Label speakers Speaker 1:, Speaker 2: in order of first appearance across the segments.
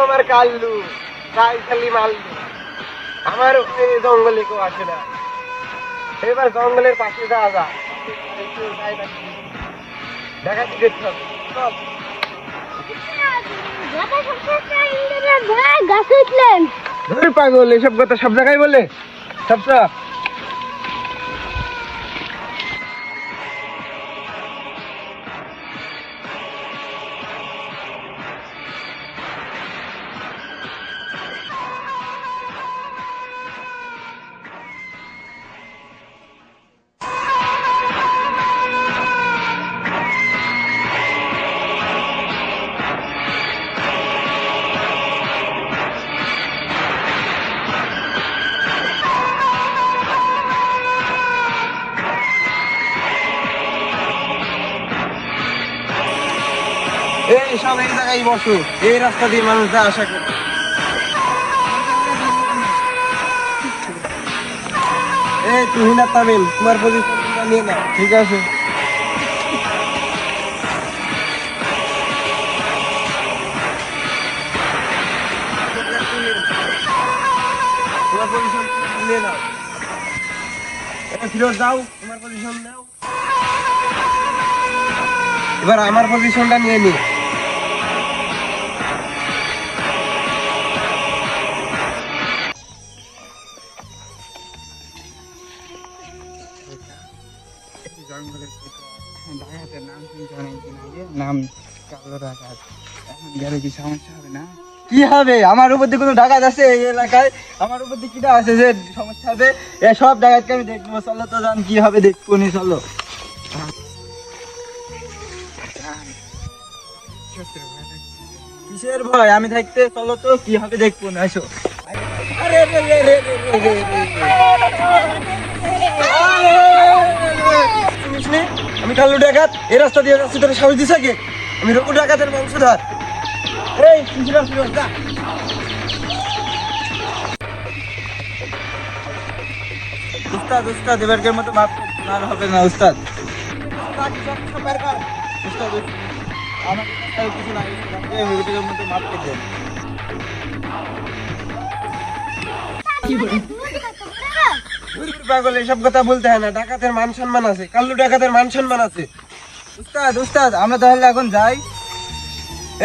Speaker 1: আমার কাল্লু খালি মাল্লু, আমার জঙ্গলে কেউ আসে না। এবার জঙ্গলের পাশে যাওয়া যা, ডাকাতি দেখতে হবে। পাগল এসব কথা সব জায়গায় বলে সব সব। এই সব এই জায়গায় বসো, এই রাস্তা দিয়ে মানুষ যা আসা করে। এই তুহিনা তামিম, তোমার পজিশনটা নিয়ে নাও। ঠিক আছে। তোমার পজিশন নিয়ে নাও। ফিরোজ যাও, তোমার পজিশন নাও। এবার আমার পজিশনটা নিয়ে নি।
Speaker 2: ডাকাতের নাম শুনতে অনেকদিন আগে, নাম কালো ডাকাত। এখন গেলে কি সমস্যা হবে না?
Speaker 1: কি হবে? আমার উপর দিয়ে কোনো ডাকাত আছে এই এলাকায়? আমার উপর দিয়ে কিটা আছে যে সমস্যা হবে? সব ডাকাতকে আমি দেখবো। চলো তো জান কি হবে দেখবো নি। চলো। কিসের ভয়? আমি থাকতে চলো তো কি হবে দেখবো না। আসো। আরে রে রে রে রে রে রে রে। আমি কালু ডাকাত, এই রাস্তা দিয়ে যাচ্ছি, তোর সাহস দিছে কে? আমি রঘু ডাকাতের বংশধর। এই ফিরোজ ফিরোজ যা। উস্তাদ উস্তাদ এবারকার মতো মাফ আর হবে না উস্তাদ। উস্তাদ আমাকে কিছু না, এবারকার মতো মাফ করে দেন। পাগল এসব কথা বলতে হয় না, ডাকাতের মান সম্মান আছে, কাল্লু ডাকাতের মান সম্মান আছে। উস্তাদ উস্তাদ আমরা তাহলে এখন যাই।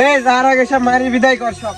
Speaker 1: এই যার আগে সব মারি বিদায় কর সব।